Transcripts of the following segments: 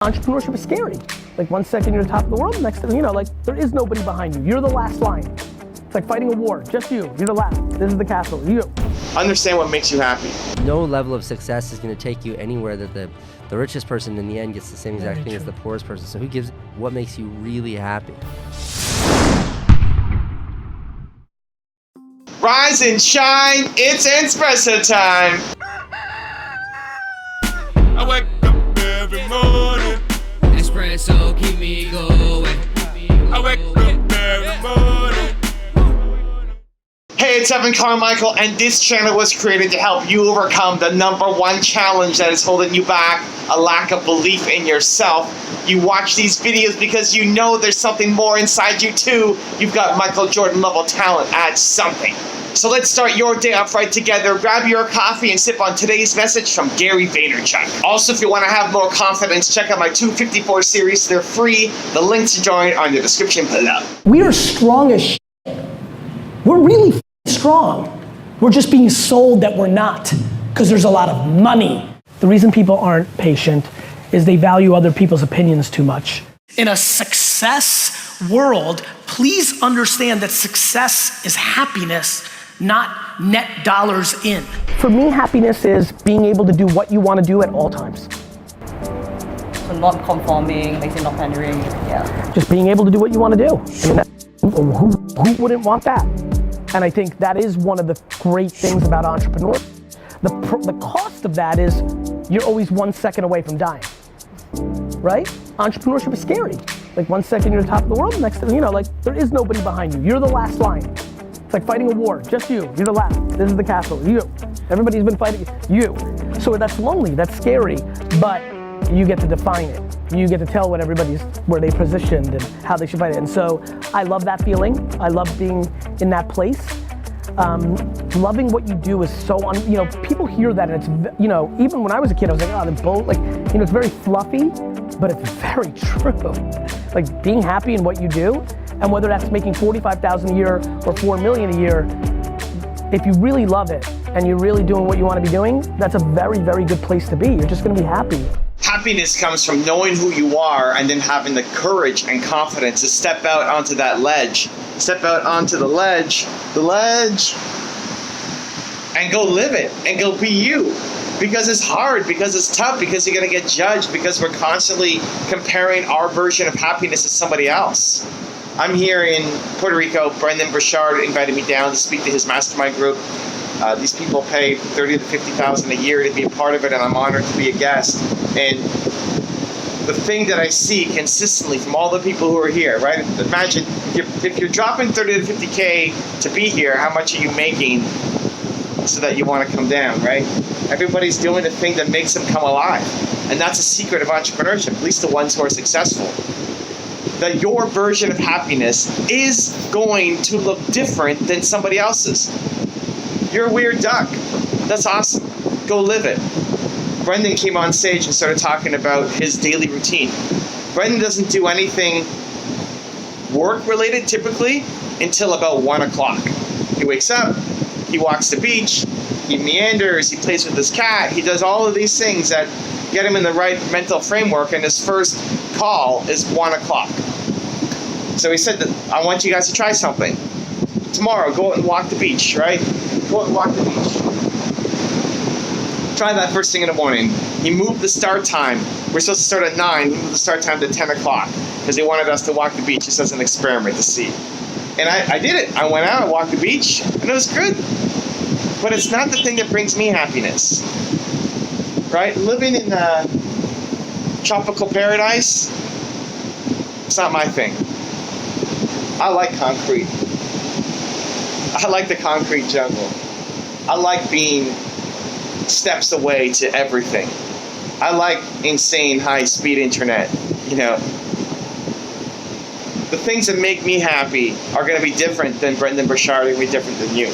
Entrepreneurship is scary. Like 1 second you're the top of the world, the next thing, like there is nobody behind you. You're the last line. It's like fighting a war, just you. You're the last. This is the castle, you. Understand what makes you happy. No level of success is going to take you anywhere that the richest person in the end gets the same exact thing as the poorest person. So who gives what makes you really happy? Rise and shine, it's Entspresso time. I wake up every morning. Espresso keep me going. I wake up every morning. Hey, it's Carmichael, and this channel was created to help you overcome the #1 challenge that is holding you back, a lack of belief in yourself. You watch these videos because you know there's something more inside you too. You've got Michael Jordan level talent at something. So let's start your day off right together. Grab your coffee and sip on today's message from Gary Vaynerchuk. Also, if you want to have more confidence, check out my 254 series. They're free. The links to join are in the description below. We are strong as shit. We're really strong. We're just being sold that we're not because there's a lot of money. The reason people aren't patient is they value other people's opinions too much. In a success world, please understand that success is happiness, not net dollars in. For me, happiness is being able to do what you want to do at all times. So not conforming, makes it not pandering, yeah. Just being able to do what you want to do. I mean, who wouldn't want that? And I think that is one of the great things about entrepreneurs. The cost of that is you're always 1 second away from dying, right? Entrepreneurship is scary. Like 1 second you're the top of the world, the next thing, like there is nobody behind you. You're the last line. It's like fighting a war, just you. You're the last. This is the castle, you. Everybody's been fighting you. So that's lonely, that's scary, but you get to define it. You get to tell what where they positioned and how they should fight it. And so I love that feeling. I love being in that place. Loving what you do is so, people hear that and it's, even when I was a kid, I was like, the boat, it's very fluffy, but it's very true. Like being happy in what you do, and whether that's making $45,000 a year or $4 million a year, if you really love it and you're really doing what you want to be doing, that's a very, very good place to be. You're just going to be happy. Happiness comes from knowing who you are and then having the courage and confidence to step out onto that ledge. Step out onto the ledge, and go live it, and go be you. Because it's hard, because it's tough, because you're gonna get judged, because we're constantly comparing our version of happiness to somebody else. I'm here in Puerto Rico. Brendan Burchard invited me down to speak to his mastermind group. These people pay $30,000 to $50,000 a year to be a part of it, and I'm honored to be a guest. And the thing that I see consistently from all the people who are here, right? Imagine if you're dropping 30 to 50K to be here, how much are you making so that you want to come down, right? Everybody's doing the thing that makes them come alive. And that's a secret of entrepreneurship, at least the ones who are successful. That your version of happiness is going to look different than somebody else's. You're a weird duck. That's awesome. Go live it. Brendan came on stage and started talking about his daily routine. Brendan doesn't do anything work-related typically until about 1 o'clock. He wakes up, he walks the beach, he meanders, he plays with his cat, he does all of these things that get him in the right mental framework, and his first call is 1 o'clock. So he said that I want you guys to try something. Tomorrow, go out and walk the beach, right? Go out and walk the beach. Try that first thing in the morning. He moved the start time. We're supposed to start at 9. He moved the start time to 10 o'clock because he wanted us to walk the beach just as an experiment to see. And I did it. I went out, I walked the beach, and it was good. But it's not the thing that brings me happiness, right? Living in a tropical paradise, it's not my thing. I like concrete. I like the concrete jungle. I like being steps away to everything. I like insane high-speed internet, The things that make me happy are going to be different than Brendan Burchard, are going to be different than you.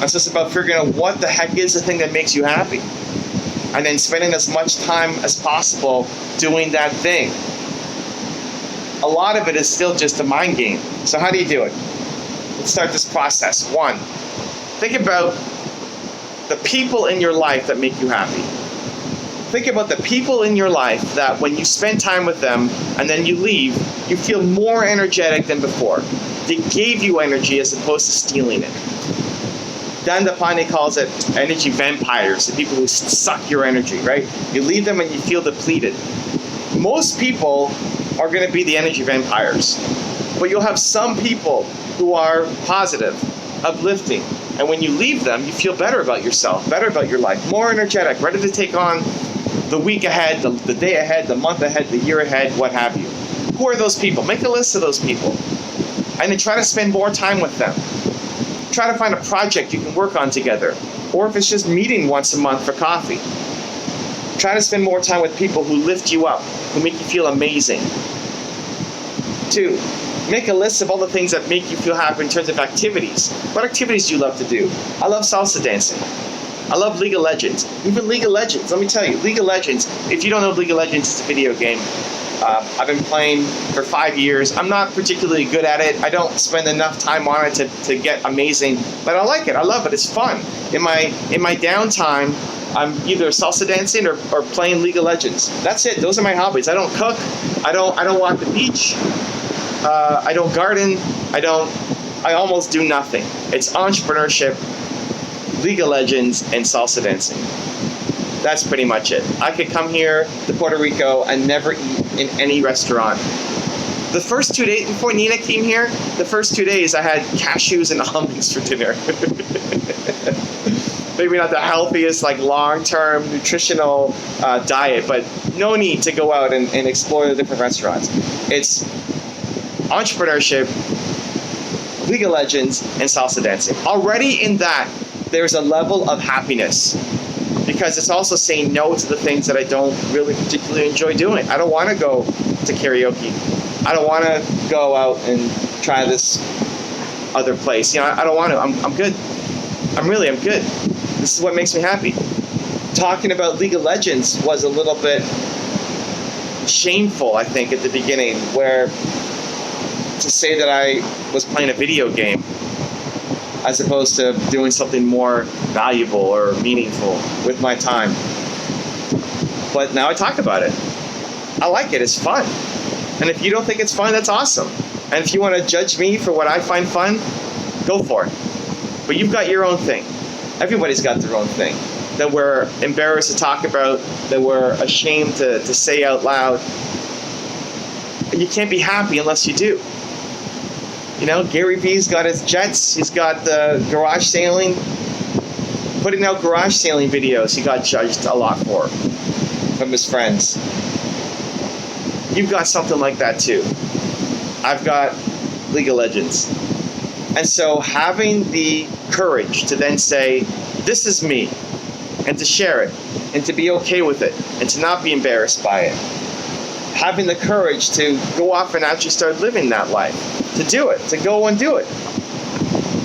It's just about figuring out what the heck is the thing that makes you happy. And then spending as much time as possible doing that thing. A lot of it is still just a mind game. So how do you do it? Let's start this process. 1, think about the people in your life that make you happy. Think about the people in your life that when you spend time with them and then you leave, you feel more energetic than before. They gave you energy as opposed to stealing it. Dan Dapani calls it energy vampires, the people who suck your energy, right? You leave them and you feel depleted. Most people are going to be the energy vampires, but you'll have some people who are positive, uplifting, and when you leave them, you feel better about yourself, better about your life, more energetic, ready to take on the week ahead, the day ahead, the month ahead, the year ahead, what have you. Who are those people? Make a list of those people. And then try to spend more time with them. Try to find a project you can work on together. Or if it's just meeting once a month for coffee. Try to spend more time with people who lift you up, who make you feel amazing. 2, make a list of all the things that make you feel happy in terms of activities. What activities do you love to do? I love salsa dancing. I love League of Legends. Even League of Legends, let me tell you, League of Legends, if you don't know League of Legends, it's a video game. I've been playing for 5 years. I'm not particularly good at it. I don't spend enough time on it to get amazing, but I like it. I love it. It's fun. In my downtime, I'm either salsa dancing or playing League of Legends. That's it. Those are my hobbies. I don't cook. I don't walk the beach. I don't garden. I almost do nothing. It's entrepreneurship, League of Legends, and salsa dancing. That's pretty much it. I could come here to Puerto Rico and never eat in any restaurant. The first 2 days, before Nina came here, the first 2 days I had cashews and almonds for dinner. Maybe not the healthiest, like long-term nutritional diet, but no need to go out and explore the different restaurants. It's entrepreneurship, League of Legends, and salsa dancing. Already in that, there's a level of happiness. Because it's also saying no to the things that I don't really particularly enjoy doing. I don't want to go to karaoke. I don't want to go out and try this other place. You know, I don't want to. I'm good. I'm good. This is what makes me happy. Talking about League of Legends was a little bit shameful, I think, at the beginning, where to say that I was playing a video game as opposed to doing something more valuable or meaningful with my time. But now I talk about it. I like it. It's fun. And if you don't think it's fun, that's awesome. And if you want to judge me for what I find fun, go for it. But you've got your own thing. Everybody's got their own thing that we're embarrassed to talk about, that we're ashamed to say out loud. And you can't be happy unless you do. You know, Gary V's got his jets. He's got the garage sailing. Putting out garage sailing videos, he got judged a lot for from his friends. You've got something like that too. I've got League of Legends. And so having the courage to then say, this is me, and to share it, and to be okay with it, and to not be embarrassed by it. Having the courage to go off and actually start living that life. To do it, to go and do it.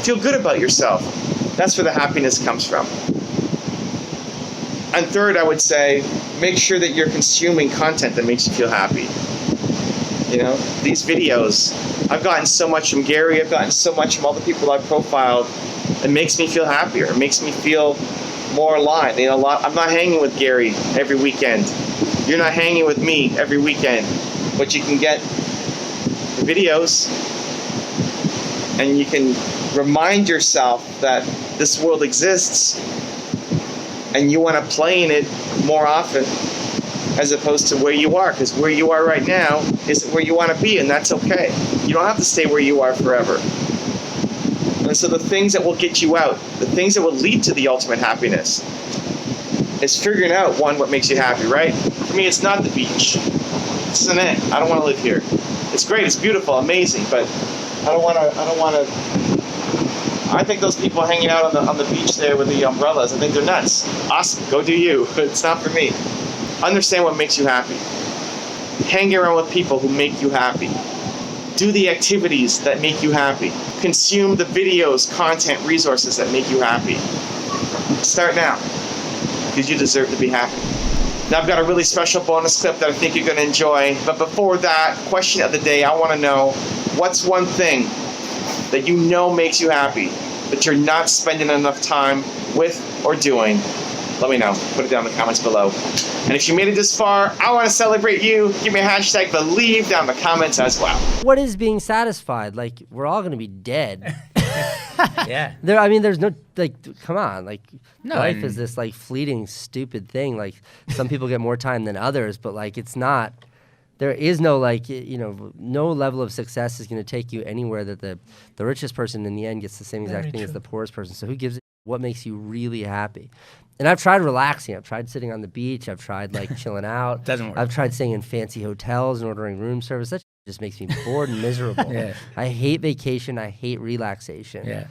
Feel good about yourself. That's where the happiness comes from. And third, I would say, make sure that you're consuming content that makes you feel happy. You know, these videos, I've gotten so much from Gary, I've gotten so much from all the people I've profiled. It makes me feel happier. It makes me feel more aligned. You know, I'm not hanging with Gary every weekend. You're not hanging with me every weekend. But you can get the videos, and you can remind yourself that this world exists and you want to play in it more often as opposed to where you are, because where you are right now isn't where you want to be, and that's okay. You don't have to stay where you are forever. And so the things that will get you out, the things that will lead to the ultimate happiness, is figuring out, one, what makes you happy, right? For me, it's not the beach. It's an end. I don't want to live here. It's great, it's beautiful, amazing, but I don't want to. I think those people hanging out on the beach there with the umbrellas, I think they're nuts. Awesome, go do you, but it's not for me. Understand what makes you happy. Hang around with people who make you happy. Do the activities that make you happy. Consume the videos, content, resources that make you happy. Start now, because you deserve to be happy. Now I've got a really special bonus clip that I think you're going to enjoy. But before that, question of the day, I want to know, what's one thing that you know makes you happy, but you're not spending enough time with or doing? Let me know. Put it down in the comments below. And if you made it this far, I want to celebrate you. Give me a hashtag believe down in the comments as well. What is being satisfied? Like, we're all gonna be dead. Yeah. There's no, like, come on, like, No, life and- is this, like, fleeting, stupid thing. Like, some people get more time than others, but, like, it's not, there is no, like, no level of success is gonna take you anywhere that the richest person in the end gets the same exact thing as the poorest person. So who gives it? What makes you really happy? And I've tried relaxing. I've tried sitting on the beach. I've tried, like, chilling out. Doesn't work. I've tried staying in fancy hotels and ordering room service. That just makes me bored and miserable. Yeah. I hate vacation. I hate relaxation. Yeah.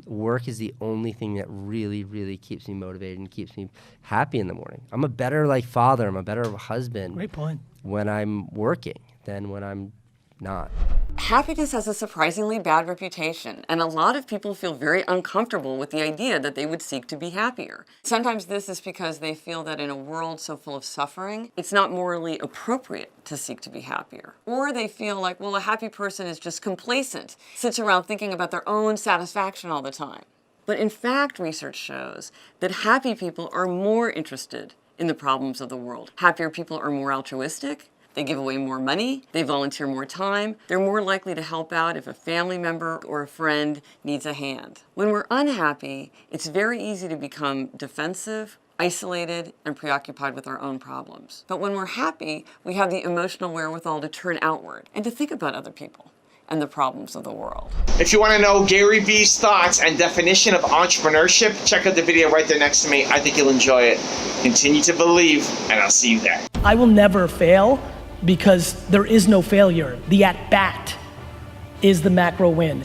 Work is the only thing that really, really keeps me motivated and keeps me happy in the morning. I'm a better, like, father. I'm a better husband. Great point. When I'm working than when I'm not. Happiness has a surprisingly bad reputation, and a lot of people feel very uncomfortable with the idea that they would seek to be happier. Sometimes this is because they feel that in a world so full of suffering, it's not morally appropriate to seek to be happier. Or they feel like, well, a happy person is just complacent, sits around thinking about their own satisfaction all the time. But in fact, research shows that happy people are more interested in the problems of the world. Happier people are more altruistic. They give away more money, they volunteer more time, they're more likely to help out if a family member or a friend needs a hand. When we're unhappy, it's very easy to become defensive, isolated, and preoccupied with our own problems. But when we're happy, we have the emotional wherewithal to turn outward and to think about other people and the problems of the world. If you want to know Gary V's thoughts and definition of entrepreneurship, check out the video right there next to me. I think you'll enjoy it. Continue to believe, and I'll see you there. I will never fail because there is no failure. The at-bat is the macro win.